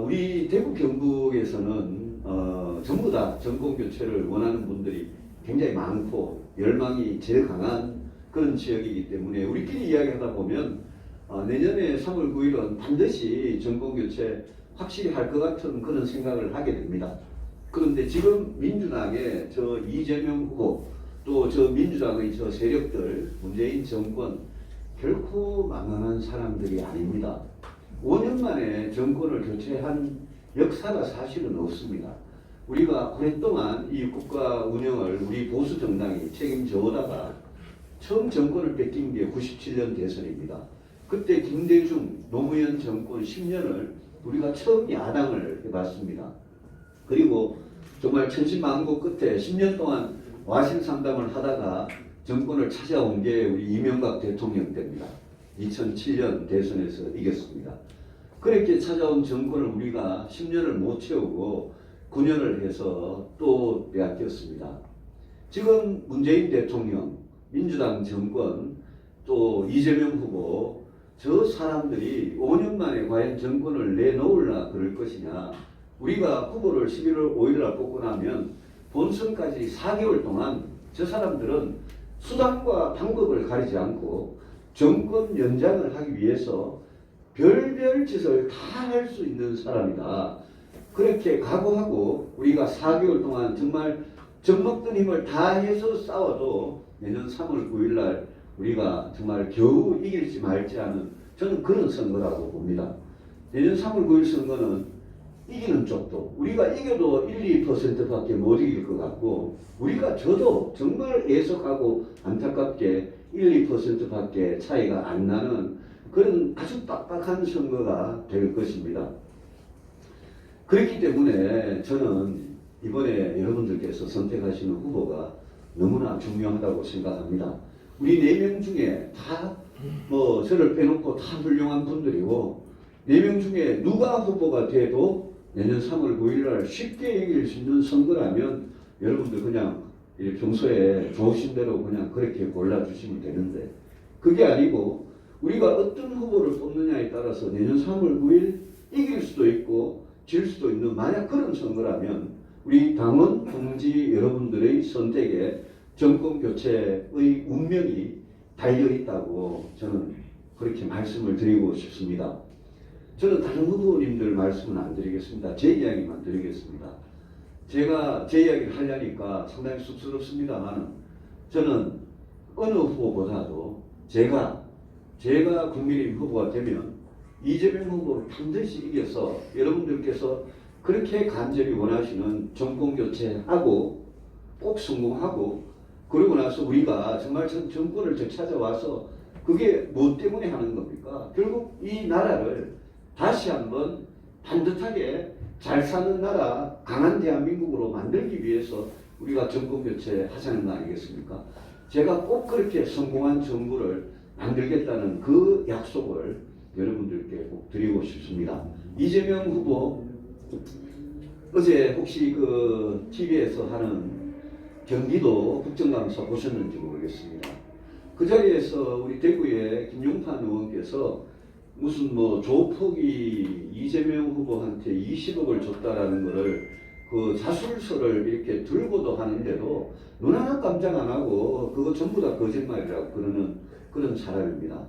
우리 대구 경북에서는 전부 다 정권 교체를 원하는 분들이 굉장히 많고 열망이 제일 강한 그런 지역이기 때문에 우리끼리 이야기하다 보면 내년에 3월 9일은 반드시 정권 교체 확실히 할 것 같은 그런 생각을 하게 됩니다. 그런데 지금 민주당의 저 이재명 후보 또 저 민주당의 저 세력들 문재인 정권 결코 만만한 사람들이 아닙니다. 5년 만에 정권을 교체한 역사가 사실은 없습니다. 우리가 오랫동안 이 국가 운영을 우리 보수 정당이 책임져 오다가 처음 정권을 뺏긴 게 97년 대선입니다. 그때 김대중 노무현 정권 10년을 우리가 처음 야당을 해봤습니다. 그리고 정말 천신만고 끝에 10년 동안 와신상담을 하다가 정권을 찾아온 게 우리 이명박 대통령 때입니다. 2007년 대선에서 이겼습니다. 그렇게 찾아온 정권을 우리가 10년을 못 채우고 9년을 해서 또 빼앗겼습니다. 지금 문재인 대통령, 민주당 정권, 또 이재명 후보 저 사람들이 5년 만에 과연 정권을 내놓으려 그럴 것이냐. 우리가 후보를 11월 5일날 뽑고 나면 본선까지 4개월 동안 저 사람들은 수단과 방법을 가리지 않고 정권 연장을 하기 위해서 별별 짓을 다 할 수 있는 사람이다. 그렇게 각오하고 우리가 4개월 동안 정말 젖먹던 힘을 다해서 싸워도 내년 3월 9일날 우리가 정말 겨우 이길지 말지 하는 저는 그런 선거라고 봅니다. 내년 3월 9일 선거는 이기는 쪽도 우리가 이겨도 1, 2%밖에 못 이길 것 같고 우리가 져도 정말 애석하고 안타깝게 1, 2%밖에 차이가 안 나는 그런 아주 빡빡한 선거가 될 것입니다. 그렇기 때문에 저는 이번에 여러분들께서 선택하시는 후보가 너무나 중요하다고 생각합니다. 우리 4명 중에 다 저를 빼놓고 다 훌륭한 분들이고 4명 중에 누가 후보가 돼도 내년 3월 9일날 쉽게 이길 수 있는 선거라면 여러분들 그냥 평소에 좋으신 대로 그냥 그렇게 골라주시면 되는데 그게 아니고 우리가 어떤 후보를 뽑느냐에 따라서 내년 3월 9일 이길 수도 있고 질 수도 있는 만약 그런 선거라면 우리 당원 동지 여러분들의 선택에 정권 교체의 운명이 달려있다고 저는 그렇게 말씀을 드리고 싶습니다. 저는 다른 후보님들 말씀은 안 드리겠습니다. 제 이야기만 드리겠습니다. 제가 제 이야기를 하려니까 상당히 쑥스럽습니다만 저는 어느 후보보다도 제가 국민의힘 후보가 되면 이재명 후보를 반드시 이겨서 여러분들께서 그렇게 간절히 원하시는 정권 교체하고 꼭 성공하고 그러고 나서 우리가 정말 정권을 되찾아와서 그게 뭐 때문에 하는 겁니까? 결국 이 나라를 다시 한번 반듯하게 잘 사는 나라, 강한 대한민국으로 만들기 위해서 우리가 정권 교체하자는 거 아니겠습니까? 제가 꼭 그렇게 성공한 정부를 만들겠다는 그 약속을 여러분들께 꼭 드리고 싶습니다. 이재명 후보 어제 혹시 그 TV에서 하는 경기도 국정감사 보셨는지 모르겠습니다. 그 자리에서 우리 대구의 김용판 의원께서 무슨 조폭이 이재명 후보한테 20억을 줬다라는 거를 그 자술서를 이렇게 들고도 하는데도 눈 하나 깜짝 안 하고 그거 전부 다 거짓말이라고 그러는 그런 사람입니다.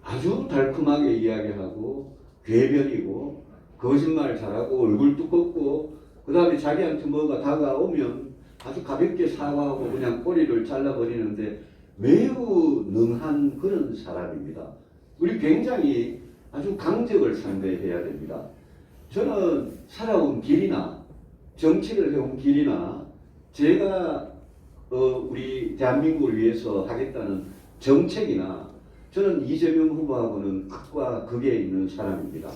아주 달콤하게 이야기하고 궤변이고 거짓말 잘하고 얼굴 두껍고 그 다음에 자기한테 뭐가 다가오면 아주 가볍게 사과하고 그냥 꼬리를 잘라버리는데 매우 능한 그런 사람입니다. 우리 굉장히 아주 강적을 상대해야 됩니다. 저는 살아온 길이나 정치를 해온 길이나 제가 우리 대한민국을 위해서 하겠다는 정책이나 저는 이재명 후보하고는 극과 극에 있는 사람입니다.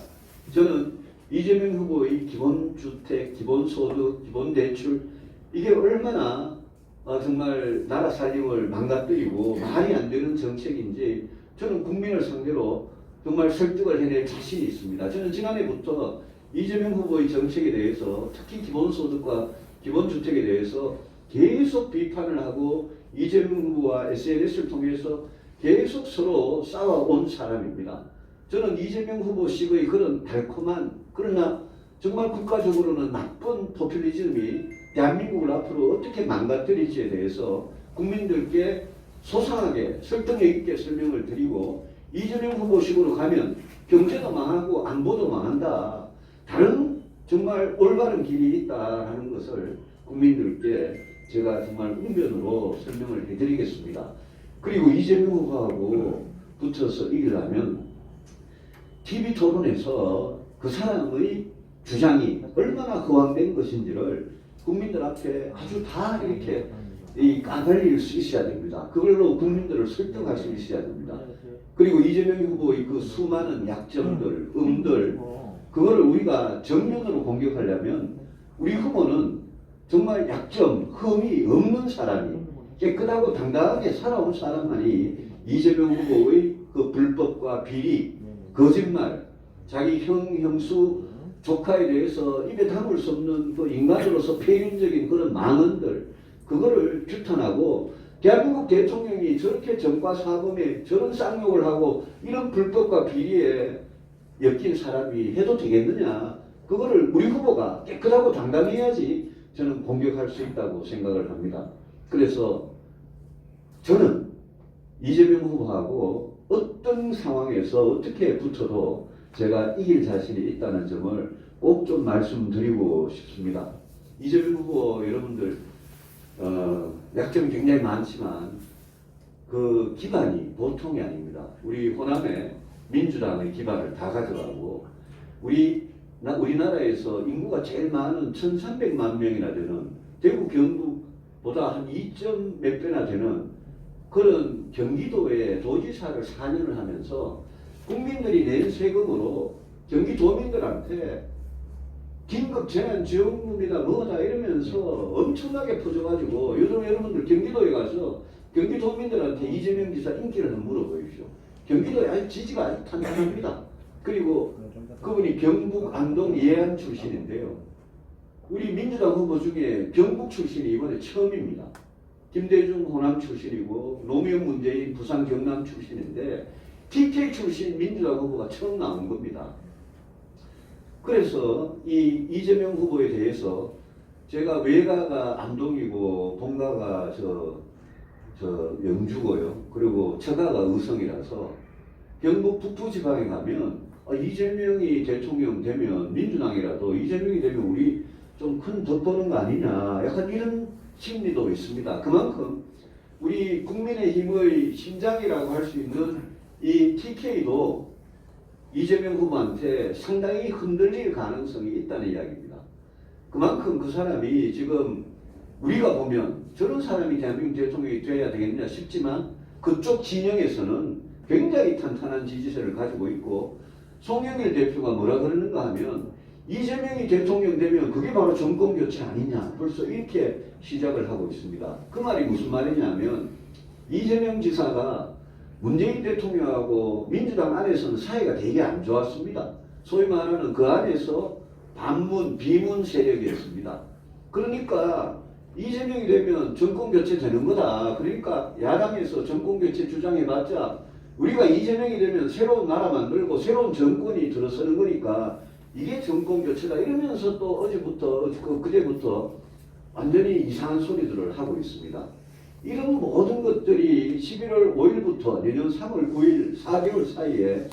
저는 이재명 후보의 기본주택, 기본소득, 기본대출 이게 얼마나 정말 나라 살림을 망가뜨리고 말이 안 되는 정책인지 저는 국민을 상대로 정말 설득을 해낼 자신이 있습니다. 저는 지난해부터 이재명 후보의 정책에 대해서 특히 기본소득과 기본주택에 대해서 계속 비판을 하고 이재명 후보와 SNS를 통해서 계속 서로 싸워온 사람입니다. 저는 이재명 후보식의 그런 달콤한 그러나 정말 국가적으로는 나쁜 포퓰리즘이 대한민국을 앞으로 어떻게 망가뜨릴지에 대해서 국민들께 소상하게 설득력 있게 설명을 드리고 이재명 후보식으로 가면 경제도 망하고 안보도 망한다. 다른 정말 올바른 길이 있다라는 것을 국민들께 제가 정말 웅변으로 설명을 해드리겠습니다. 그리고 이재명 후보하고 붙어서 이기려면 TV 토론에서 그 사람의 주장이 얼마나 허황된 것인지를 국민들 앞에 아주 다 이렇게 까발릴 수 있어야 됩니다. 그걸로 국민들을 설득할 수 있어야 됩니다. 그리고 이재명 후보의 그 수많은 약점들, 음들, 그거를 우리가 정면으로 공격하려면 우리 후보는 정말 약점, 흠이 없는 사람이 깨끗하고 당당하게 살아온 사람만이 이재명 후보의 그 불법과 비리, 거짓말, 자기 형수, 조카에 대해서 입에 담을 수 없는 그 인간으로서 폐륜적인 그런 망언들, 그거를 규탄하고 대한민국 대통령이 저렇게 전과 사범에 저런 쌍욕을 하고 이런 불법과 비리에 엮인 사람이 해도 되겠느냐. 그거를 우리 후보가 깨끗하고 당당해야지 저는 공격할 수 있다고 생각을 합니다. 그래서 저는 이재명 후보하고 어떤 상황에서 어떻게 붙어도 제가 이길 자신이 있다는 점을 꼭 좀 말씀드리고 싶습니다. 이재명 후보 여러분들 약점이 굉장히 많지만 그 기반이 보통이 아닙니다. 우리 호남에 민주당의 기반을 다 가져가고 우리나라에서 인구가 제일 많은 1,300만 명이나 되는 대구 경북보다 한 2점 몇 배나 되는 그런 경기도의 도지사를 4년을 하면서 국민들이 낸 세금으로 경기도민들한테 긴급 재난지원금이다 뭐다 이러면서 엄청나게 퍼져가지고 요즘 여러분들 경기도에 가서 경기도민들한테 이재명 지사 인기를 한번 물어보십시오. 경기도에 아주 지지가 아주 탄탄합니다. 그리고 그분이 경북 안동 예안 출신인데요. 우리 민주당 후보 중에 경북 출신이 이번에 처음입니다. 김대중 호남 출신이고 노무현 문재인 부산 경남 출신인데 TK 출신 민주당 후보가 처음 나온 겁니다. 그래서 이 이재명 후보에 대해서 제가 외가가 안동이고 본가가 저 영주고요. 그리고 처가가 의성이라서 경북 북부지방에 가면 이재명이 대통령 되면 민주당이라도 이재명이 되면 우리 좀 큰 덕 보는 거 아니냐. 약간 이런 심리도 있습니다. 그만큼 우리 국민의힘의 심장이라고 할 수 있는 이 TK도 이재명 후보한테 상당히 흔들릴 가능성이 있다는 이야기입니다. 그만큼 그 사람이 지금 우리가 보면 저런 사람이 대한민국 대통령이 되어야 되겠느냐 싶지만 그쪽 진영에서는 굉장히 탄탄한 지지세를 가지고 있고 송영길 대표가 뭐라 그러는가 하면 이재명이 대통령 되면 그게 바로 정권교체 아니냐 벌써 이렇게 시작을 하고 있습니다. 그 말이 무슨 말이냐면 이재명 지사가 문재인 대통령하고 민주당 안에서는 사이가 되게 안 좋았습니다. 소위 말하는 그 안에서 반문, 비문 세력이었습니다. 그러니까 이재명이 되면 정권교체 되는 거다. 그러니까 야당에서 정권교체 주장해봤자 우리가 이재명이 되면 새로운 나라 만들고 새로운 정권이 들어서는 거니까 이게 정권교체다 이러면서 또 어제부터 그제부터 완전히 이상한 소리들을 하고 있습니다. 이런 모든 것들이 11월 5일부터 내년 3월 9일 4개월 사이에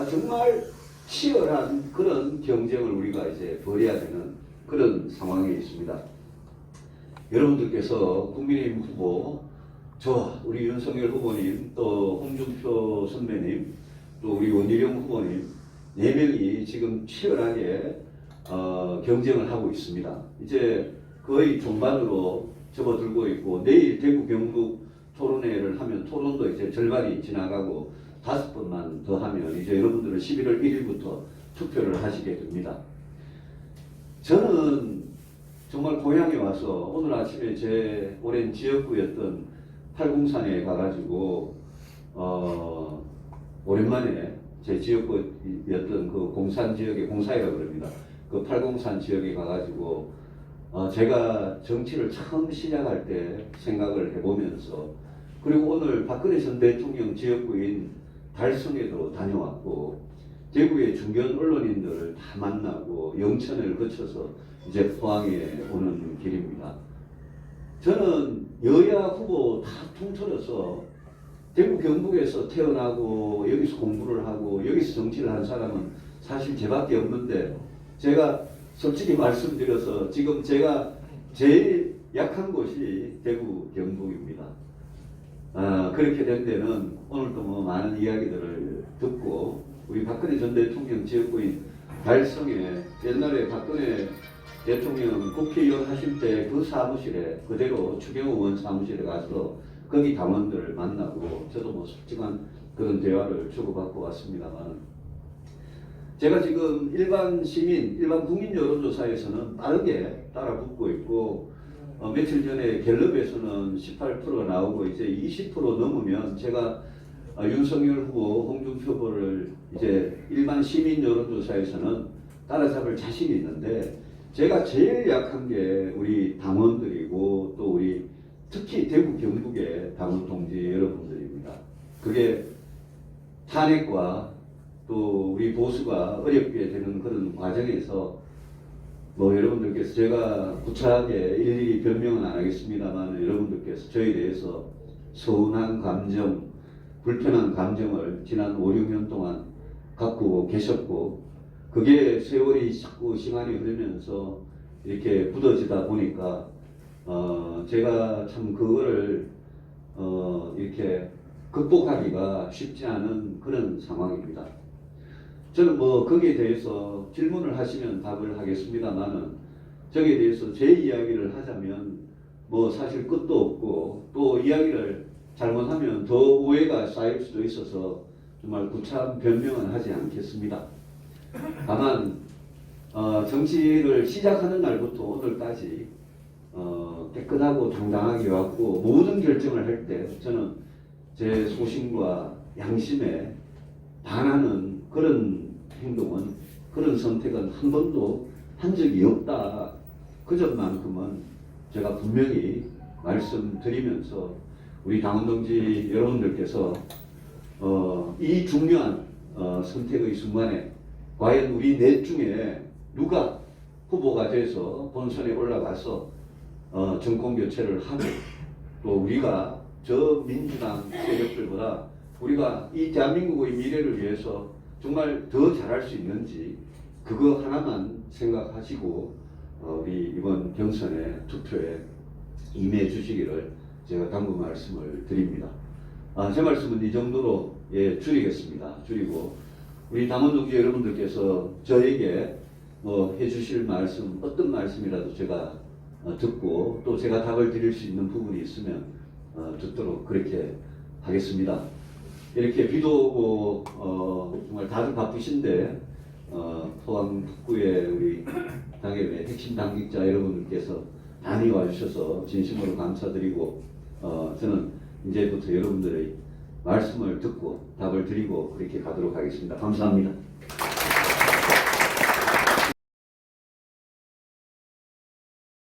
정말 치열한 그런 경쟁을 우리가 이제 벌여야 되는 그런 상황에 있습니다. 여러분들께서 국민의힘 후보, 우리 윤석열 후보님, 또 홍준표 선배님, 또 우리 원희룡 후보님 4명이 지금 치열하게 경쟁을 하고 있습니다. 이제 거의 종반으로 접어들고 있고 내일 대구 경북 토론회를 하면 토론도 이제 절반이 지나가고 5번만 더 하면 이제 여러분들은 11월 1일부터 투표를 하시게 됩니다. 저는 정말 고향에 와서 오늘 아침에 제 오랜 지역구였던 팔공산에 가가지고 오랜만에 제 지역구였던 그 공산 지역의 공사이라고 그럽니다. 그 팔공산 지역에 가가지고 제가 정치를 처음 시작할 때 생각을 해보면서 그리고 오늘 박근혜 전 대통령 지역구인 달성에도 다녀왔고 대구의 중견 언론인들을 다 만나고 영천을 거쳐서 이제 포항에 오는 길입니다. 저는 여야 후보 다 통틀어서 대구 경북에서 태어나고 여기서 공부를 하고 여기서 정치를 한 사람은 사실 저밖에 없는데, 제가 솔직히 말씀드려서 지금 제가 제일 약한 곳이 대구 경북입니다. 그렇게 된 데는 오늘도 뭐 많은 이야기들을 듣고, 우리 박근혜 전 대통령 지역구인 달성에 옛날에 박근혜 대통령 국회의원 하실 때 그 사무실에 그대로 추경호 의원 사무실에 가서 거기 당원들을 만나고 저도 뭐 솔직한 그런 대화를 주고받고 왔습니다만, 제가 지금 일반 시민, 일반 국민 여론조사에서는 빠르게 따라붙고 있고, 며칠 전에 갤럽에서는 18% 나오고 이제 20% 넘으면 제가 윤석열 후보, 홍준표 후보를 이제 일반 시민 여론조사에서는 따라잡을 자신이 있는데, 제가 제일 약한 게 우리 당원들이고 또 우리 특히 대구 경북의 당원 동지 여러분들입니다. 그게 탄핵과 또 우리 보수가 어렵게 되는 그런 과정에서 뭐 여러분들께서, 제가 구차하게 일일이 변명은 안 하겠습니다만, 여러분들께서 저에 대해서 서운한 감정, 불편한 감정을 지난 5, 6년 동안 갖고 계셨고, 그게 세월이 자꾸 시간이 흐르면서 이렇게 굳어지다 보니까 제가 참 그거를 이렇게 극복하기가 쉽지 않은 그런 상황입니다. 저는 뭐 거기에 대해서 질문을 하시면 답을 하겠습니다만은, 저기에 대해서 제 이야기를 하자면 뭐 사실 끝도 없고, 또 이야기를 잘못하면 더 오해가 쌓일 수도 있어서 정말 구차한 변명은 하지 않겠습니다. 다만 정치를 시작하는 날부터 오늘까지 깨끗하고 당당하게 왔고, 모든 결정을 할 때 저는 제 소신과 양심에 반하는 그런 행동은, 그런 선택은 한 번도 한 적이 없다. 그 점만큼은 제가 분명히 말씀드리면서, 우리 당원 동지 여러분들께서 이 중요한 선택의 순간에 과연 우리 넷 중에 누가 후보가 돼서 본선에 올라가서 정권 교체를 하고, 또 우리가 저 민주당 세력들보다 우리가 이 대한민국의 미래를 위해서 정말 더 잘할 수 있는지, 그거 하나만 생각하시고 우리 이번 경선에 투표에 임해 주시기를 제가 당부 말씀을 드립니다. 제 말씀은 이 정도로 줄이겠습니다. 줄이고, 우리 당원 동지 여러분들께서 저에게 뭐 해주실 말씀, 어떤 말씀이라도 제가 듣고, 또 제가 답을 드릴 수 있는 부분이 있으면 듣도록 그렇게 하겠습니다. 이렇게 비도 오고 정말 다들 바쁘신데 포항 북구의 우리 당협의 핵심 당직자 여러분들께서 많이 와주셔서 진심으로 감사드리고, 저는 이제부터 여러분들의 말씀을 듣고 답을 드리고 그렇게 가도록 하겠습니다. 감사합니다.